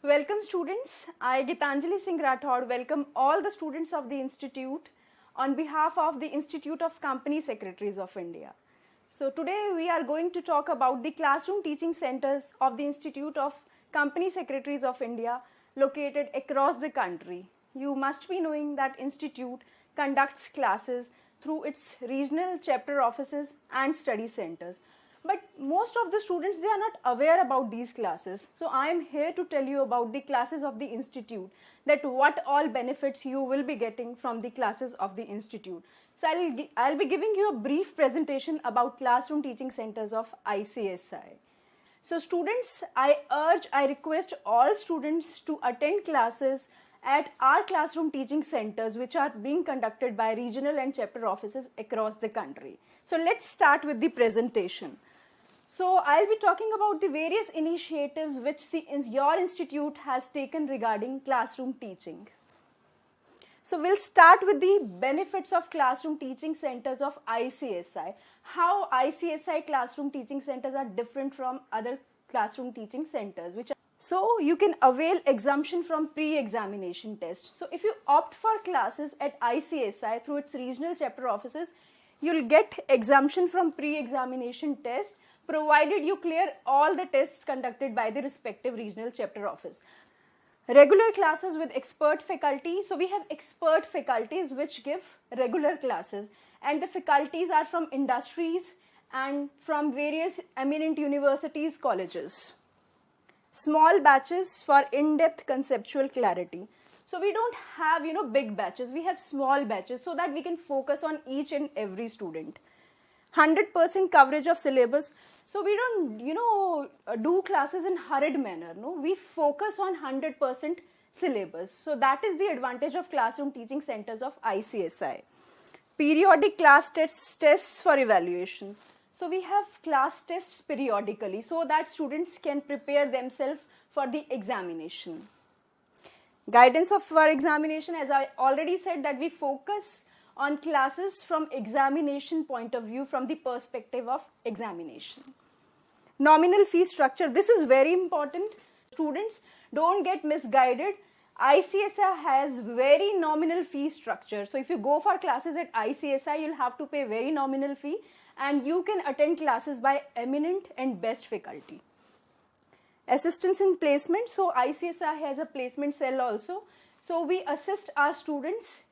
Welcome students. I Gitanjali Singh Rathod welcome all the students of the institute on behalf of the Institute of Company Secretaries of India. So today we are going to talk about the classroom teaching centers of the Institute of Company Secretaries of India located across the country. You must be knowing that institute conducts classes through its regional chapter offices and study centers. But most of the students, they are not aware about these classes. So I am here to tell you about the classes of the institute, that what all benefits you will be getting from the classes of the institute. So I'll be giving you a brief presentation about classroom teaching centers of ICSI. So students, I request all students to attend classes at our classroom teaching centers which are being conducted by regional and chapter offices across the country. So let's start with the presentation. So I'll be talking about the various initiatives which your institute has taken regarding classroom teaching. So we'll start with the benefits of classroom teaching centers of ICSI. How ICSI classroom teaching centers are different from other classroom teaching centers. So you can avail exemption from pre-examination test. So if you opt for classes at ICSI through its regional chapter offices, you'll get exemption from pre-examination test provided you clear all the tests conducted by the respective regional chapter office. Regular classes with expert faculty. So we have expert faculties which give regular classes, and the faculties are from industries and from various eminent universities, colleges. Small batches for in-depth conceptual clarity. So we don't have, big batches. We have small batches so that we can focus on each and every student. 100% coverage of syllabus. So we don't, do classes in hurried manner. No, we focus on 100% syllabus. So that is the advantage of classroom teaching centers of ICSI. Periodic class tests for evaluation. So we have class tests periodically so that students can prepare themselves for the examination. Guidance for examination, as I already said, that we focus on classes from examination point of view, from the perspective of examination. Nominal fee structure, this is very important. Students, don't get misguided. ICSI has very nominal fee structure. So if you go for classes at ICSI, you'll have to pay very nominal fee, and you can attend classes by eminent and best faculty. Assistance in placement. So ICSI has a placement cell also. So we assist our students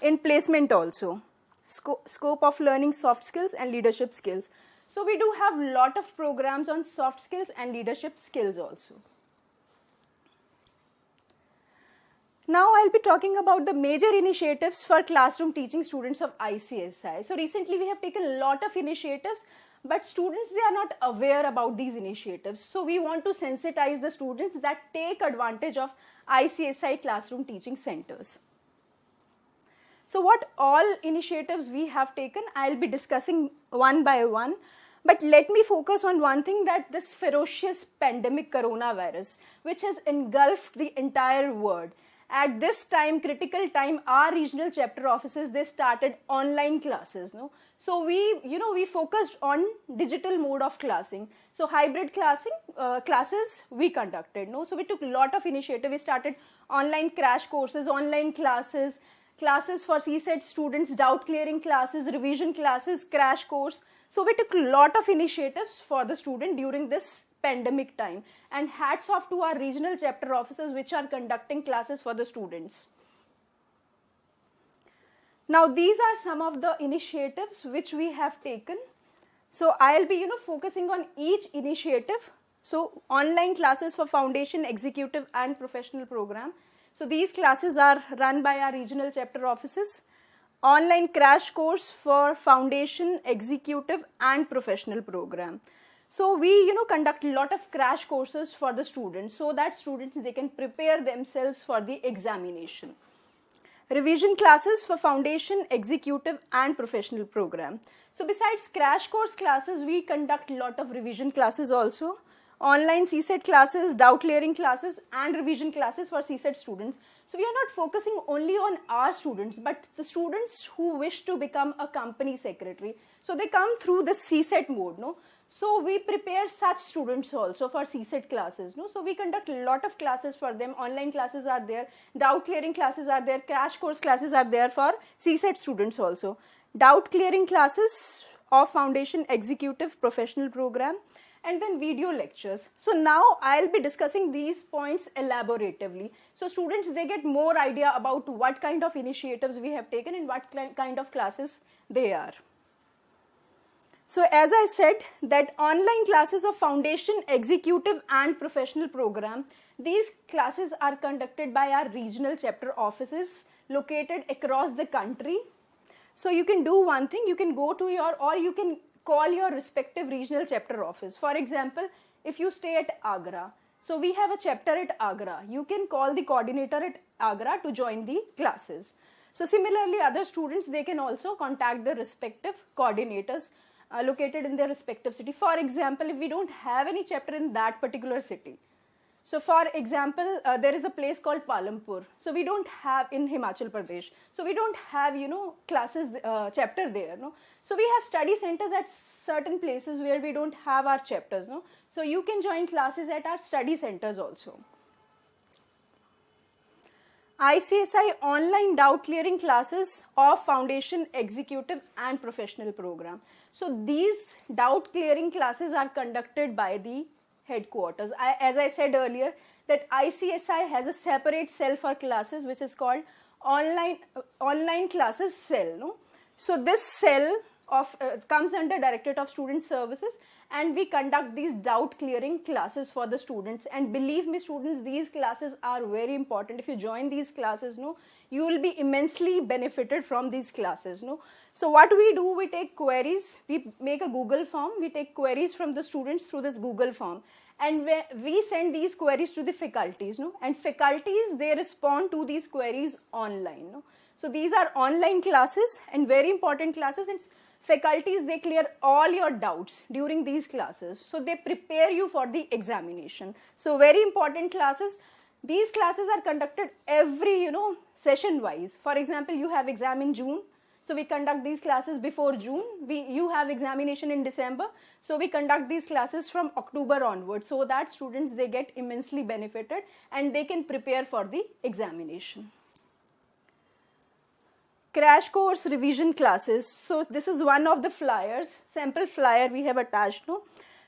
in placement also. Scope of learning soft skills and leadership skills. So we do have a lot of programs on soft skills and leadership skills also. Now I'll be talking about the major initiatives for classroom teaching students of ICSI. So recently we have taken a lot of initiatives, but students, they are not aware about these initiatives. So we want to sensitize the students that take advantage of ICSI classroom teaching centers. So what all initiatives we have taken, I'll be discussing one by one. But let me focus on one thing, that this ferocious pandemic coronavirus, which has engulfed the entire world. At this time, critical time, our regional chapter offices, they started online classes. No? So we focused on digital mode of classing. So hybrid classes we conducted. No? So we took a lot of initiative. We started online crash courses, online classes for CSET students, doubt clearing classes, revision classes, crash course. So we took a lot of initiatives for the student during this pandemic time, and hats off to our regional chapter offices which are conducting classes for the students. Now these are some of the initiatives which we have taken. So I'll be focusing on each initiative. So online classes for foundation, executive and professional program. So these classes are run by our regional chapter offices. Online crash course for foundation, executive and professional program. So we conduct a lot of crash courses for the students so that students, they can prepare themselves for the examination. Revision classes for foundation, executive and professional program. So besides crash course classes, we conduct a lot of revision classes also. Online CSET classes, doubt clearing classes and revision classes for CSET students. So we are not focusing only on our students, but the students who wish to become a company secretary. So they come through the CSET mode. No? So we prepare such students also for CSET classes. No? So we conduct a lot of classes for them. Online classes are there, doubt clearing classes are there, crash course classes are there for CSET students also. Doubt clearing classes of Foundation Executive Professional Program, and then video lectures. So now I'll be discussing these points elaboratively. So students, they get more idea about what kind of initiatives we have taken and what kind of classes they are. So as I said, that online classes of Foundation Executive and Professional Program, these classes are conducted by our regional chapter offices located across the country. So you can do one thing, you can go to or you can call your respective regional chapter office. For example, if you stay at Agra, so we have a chapter at Agra, you can call the coordinator at Agra to join the classes. So similarly, other students, they can also contact the respective coordinators located in their respective city. For example, if we don't have any chapter in that particular city, so for example, there is a place called Palampur. So we don't have in Himachal Pradesh. So we don't have, classes, chapter there. No? So we have study centers at certain places where we don't have our chapters. No? So you can join classes at our study centers also. ICSI online doubt clearing classes of Foundation Executive and Professional Program. So these doubt clearing classes are conducted by the headquarters. As I said earlier, that ICSI has a separate cell for classes which is called online classes cell. No? So this cell comes under Directorate of Student Services, and we conduct these doubt clearing classes for the students. And believe me students, these classes are very important. If you join these classes, you will be immensely benefited from these classes. So what we do, we take queries, we make a Google form, we take queries from the students through this Google form, and we send these queries to the faculties, and faculties, they respond to these queries online. So these are online classes and very important classes, and faculties, they clear all your doubts during these classes. So they prepare you for the examination. So very important classes. These classes are conducted every, session wise. For example, you have exam in June. So we conduct these classes before June. You have examination in December. So we conduct these classes from October onwards, so that students, they get immensely benefited and they can prepare for the examination. Crash course revision classes. So this is one of the flyers, sample flyer we have attached.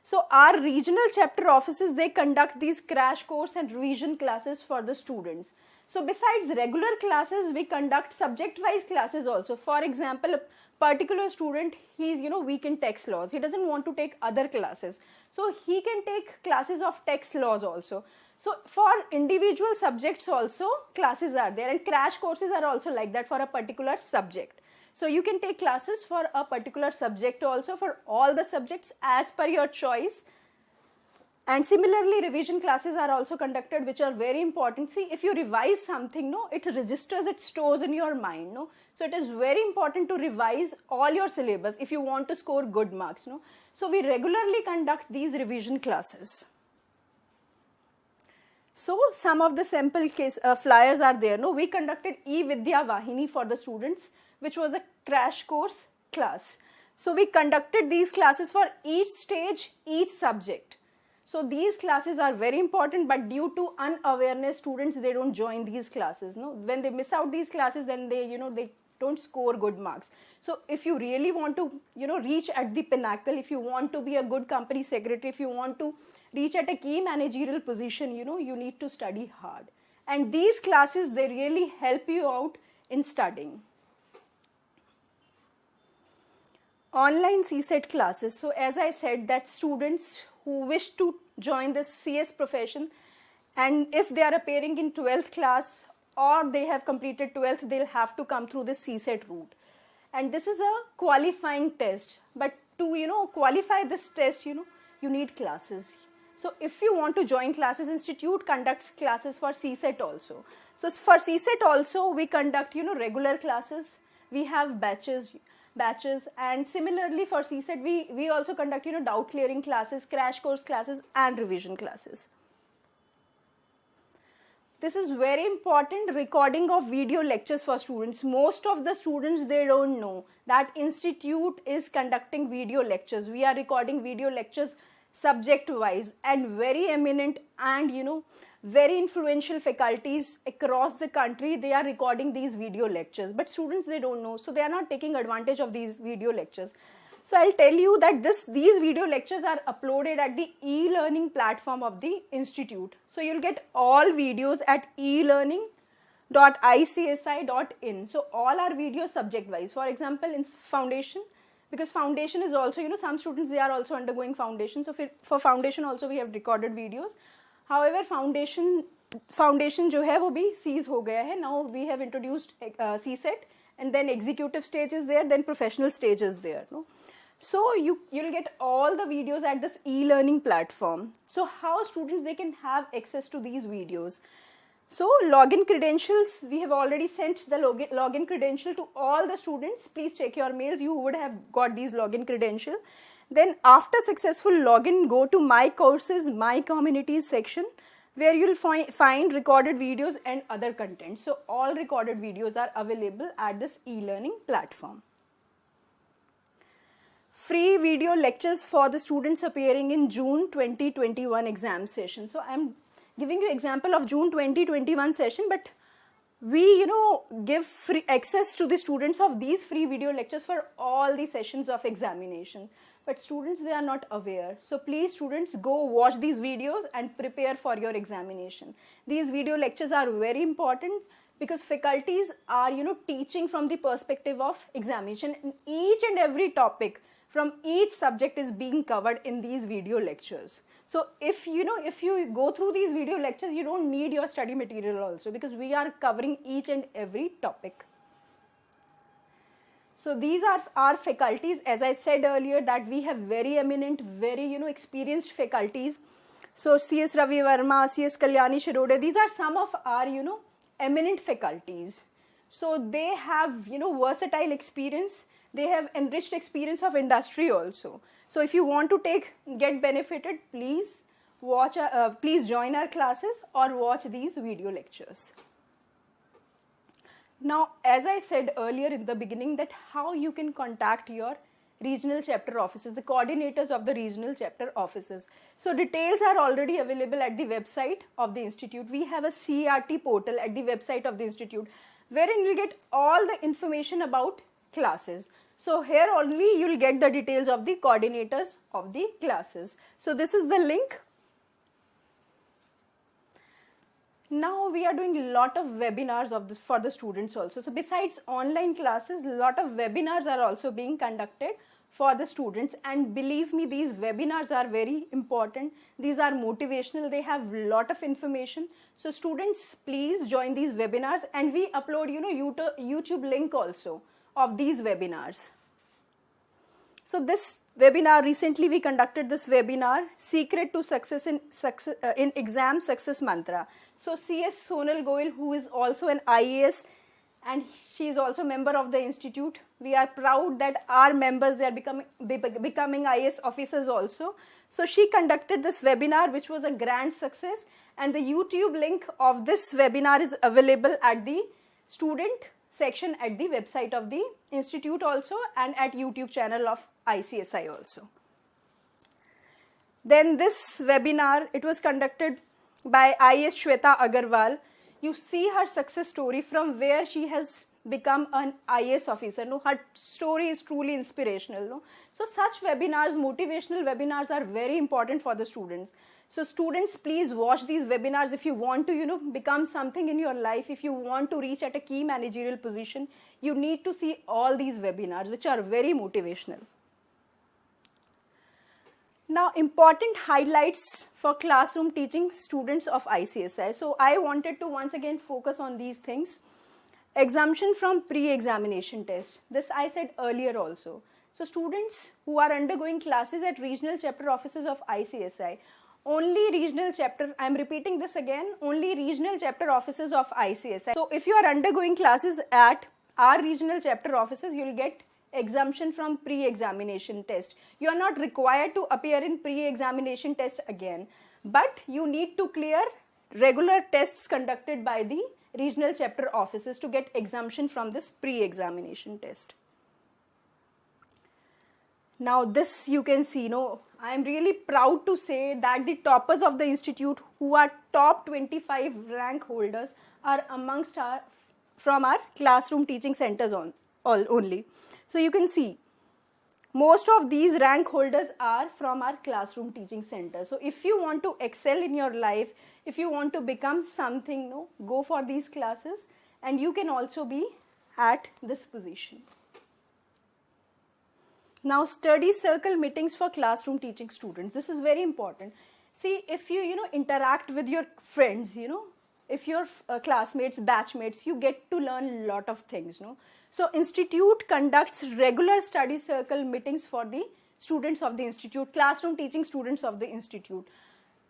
So our regional chapter offices, they conduct these crash course and revision classes for the students. So besides regular classes, we conduct subject-wise classes also. For example, a particular student, he's weak in tax laws. He doesn't want to take other classes. So he can take classes of tax laws also. So for individual subjects also, classes are there, and crash courses are also like that for a particular subject. So you can take classes for a particular subject also, for all the subjects as per your choice. And similarly, revision classes are also conducted, which are very important. See, if you revise something, it registers, it stores in your mind. So it is very important to revise all your syllabus if you want to score good marks. So we regularly conduct these revision classes. So some of the sample case flyers are there. We conducted E-Vidya Vahini for the students, which was a crash course class. So we conducted these classes for each stage, each subject. So these classes are very important, but due to unawareness, students, they don't join these classes. When they miss out these classes, then they don't score good marks. So if you really want to reach at the pinnacle, if you want to be a good company secretary, if you want to reach at a key managerial position, you need to study hard. And these classes, they really help you out in studying. Online CSET classes. So as I said, that students who wish to join this CS profession, and if they are appearing in 12th class or they have completed 12th, they'll have to come through this CSET route. And this is a qualifying test. But to qualify this test, you need classes. So if you want to join classes, institute conducts classes for CSET also. So for CSET also, we conduct regular classes. We have batches, and similarly for CSET, we also conduct doubt clearing classes, crash course classes, and revision classes. this is very important, recording of video lectures for students. Most of the students, they don't know that institute is conducting video lectures. We are recording video lectures subject wise, and very eminent and very influential faculties across the country, they are recording these video lectures, but students, they don't know, so they are not taking advantage of these video lectures. So I'll tell you that these video lectures are uploaded at the e-learning platform of the institute. So you'll get all videos at elearning.icsi.in. So all are videos subject wise. For example, in foundation, because foundation is also, some students, they are also undergoing foundation. So for foundation also we have recorded videos. However, foundation जो है वो भी cease हो गया है. Now we have introduced CSET, and then executive stage is there, then professional stage is there. No? So you'll get all the videos at this e-learning platform. So how students, they can have access to these videos? So login credentials, we have already sent the login credential to all the students. Please check your mails, you would have got these login credential. Then after successful login, go to my courses, my communities section, where you'll find recorded videos and other content. So all recorded videos are available at this e-learning platform. Free video lectures for the students appearing in June 2021 exam session. So I'm giving you example of June 2021 session, but we give free access to the students of these free video lectures for all the sessions of examination. But students, they are not aware. So please students, go watch these videos and prepare for your examination. These video lectures are very important because faculties are teaching from the perspective of examination, and each and every topic from each subject is being covered in these video lectures. So if you go through these video lectures, you don't need your study material also, because we are covering each and every topic. So these are our faculties. As I said earlier, that we have very eminent, very experienced faculties. So CS Ravi Verma, CS Kalyani Shirode, these are some of our eminent faculties. So they have versatile experience. They have enriched experience of industry also. So if you want to get benefited, please please join our classes or watch these video lectures. Now, as I said earlier in the beginning, that how you can contact your regional chapter offices, the coordinators of the regional chapter offices. So details are already available at the website of the institute. We have a CRT portal at the website of the institute, wherein you get all the information about classes. So here only you will get the details of the coordinators of the classes. So this is the link. Now we are doing a lot of webinars for the students also. So besides online classes, a lot of webinars are also being conducted for the students, and believe me, these webinars are very important. These are motivational, they have a lot of information. So students, please join these webinars, and we upload YouTube link also of these webinars. So this webinar, recently we conducted this webinar, Secret to Success in Exam Success Mantra. So CS Sonal Goyal, who is also an IAS, and she is also a member of the institute. We are proud that our members, they are becoming IAS officers also. So she conducted this webinar, which was a grand success, and the YouTube link of this webinar is available at the student section at the website of the institute also, and at YouTube channel of ICSI also. Then this webinar, it was conducted by IAS Shweta Agarwal. You see her success story from where she has become an IAS officer. No, her story is truly inspirational. No? So such webinars, motivational webinars, are very important for the students. So students, please watch these webinars if you want to become something in your life. If you want to reach at a key managerial position, you need to see all these webinars, which are very motivational. Now, important highlights for classroom teaching students of ICSI. So I wanted to once again focus on these things. Exemption from pre-examination test. This I said earlier also. So students who are undergoing classes at regional chapter offices of ICSI, only regional chapter, I am repeating this again, only regional chapter offices of ICSI. So if you are undergoing classes at our regional chapter offices, you will get exemption from pre-examination test. You are not required to appear in pre-examination test again, but you need to clear regular tests conducted by the regional chapter offices to get exemption from this pre-examination test. Now this you can see, I am really proud to say that the toppers of the institute, who are top 25 rank holders, are from our classroom teaching centers only. So you can see most of these rank holders are from our classroom teaching centers. So if you want to excel in your life, if you want to become something, go for these classes, and you can also be at this position. Now, study circle meetings for classroom teaching students. This is very important. See, if you interact with your friends, if your classmates, batchmates, you get to learn a lot of things. So, institute conducts regular study circle meetings for the students of the institute, classroom teaching students of the institute.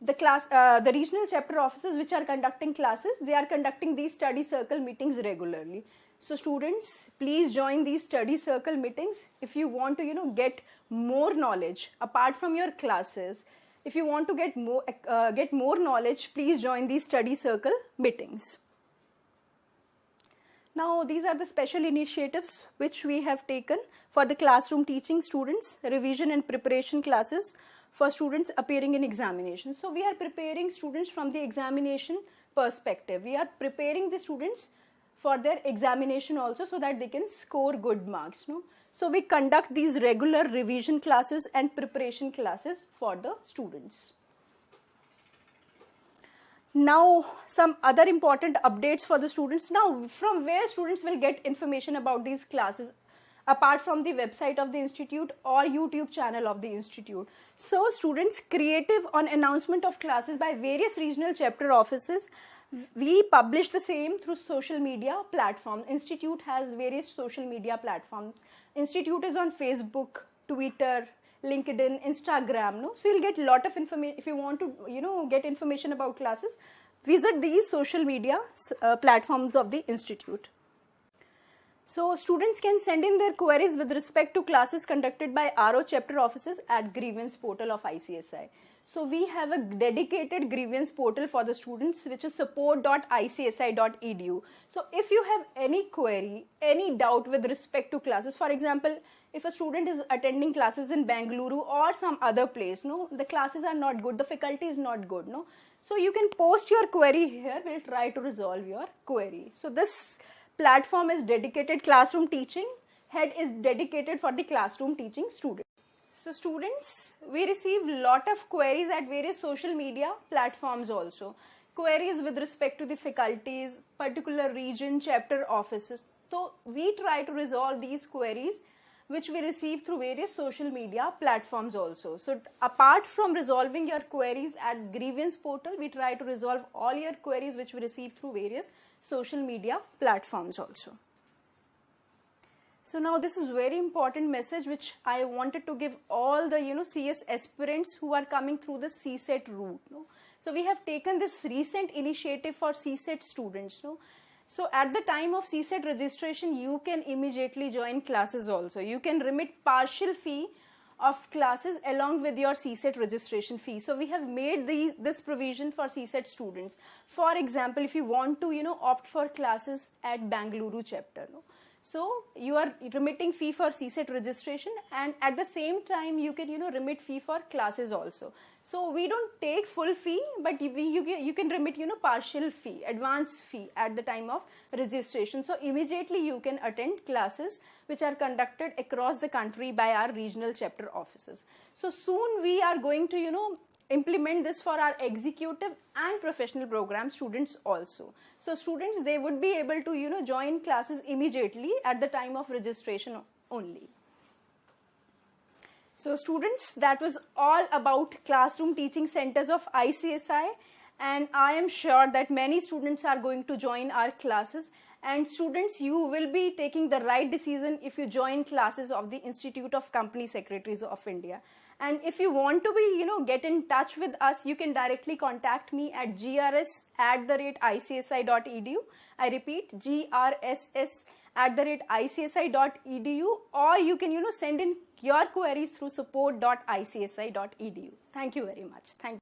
The regional chapter offices which are conducting classes, they are conducting these study circle meetings regularly. So students, please join these study circle meetings if you want to, get more knowledge apart from your classes. If you want to get more knowledge, please join these study circle meetings. Now, these are the special initiatives which we have taken for the classroom teaching students, revision and preparation classes for students appearing in examinations. So we are preparing students from the examination perspective. We are preparing the students for their examination also, so that they can score good marks. So we conduct these regular revision classes and preparation classes for the students. Now, some other important updates for the students. Now, from where students will get information about these classes, apart from the website of the institute or YouTube channel of the institute. So, students creative on announcement of classes by various regional chapter offices. We publish the same through social media platforms. Institute has various social media platforms. Institute is on Facebook, Twitter, LinkedIn, Instagram. So you'll get a lot of information. If you want to, get information about classes, visit these social media platforms of the institute. So students can send in their queries with respect to classes conducted by RO chapter offices at grievance portal of ICSI. So we have a dedicated grievance portal for the students, which is support.icsi.edu. So if you have any query, any doubt with respect to classes, for example, if a student is attending classes in Bengaluru or some other place, the classes are not good, the faculty is not good, so you can post your query here. We'll try to resolve your query. So this platform is dedicated classroom teaching. Head is dedicated for the classroom teaching students. So students, we receive lot of queries at various social media platforms also. Queries with respect to the faculties, particular region, chapter offices. So we try to resolve these queries which we receive through various social media platforms also. So apart from resolving your queries at grievance portal, we try to resolve all your queries which we receive through various social media platforms also. So now this is very important message which I wanted to give all the CS aspirants who are coming through the CSET route. So we have taken this recent initiative for CSET students. So at the time of CSET registration, you can immediately join classes also. You can remit partial fee of classes along with your CSET registration fee. So we have made this provision for CSET students. For example, if you want to opt for classes at Bengaluru chapter. So you are remitting fee for CSET registration, and at the same time you can remit fee for classes also. So we don't take full fee, but you can remit partial fee, advance fee at the time of registration. So immediately you can attend classes which are conducted across the country by our regional chapter offices. So soon we are going to implement this for our executive and professional program students also. So students, they would be able to join classes immediately at the time of registration only. So students, that was all about classroom teaching centers of ICSI, and I am sure that many students are going to join our classes. And students, you will be taking the right decision if you join classes of the Institute of Company Secretaries of India. And if you want to be, get in touch with us, you can directly contact me at grs@icsi.edu. I repeat, grss@icsi.edu, or you can, send in your queries through support.icsi.edu. Thank you very much. Thank you.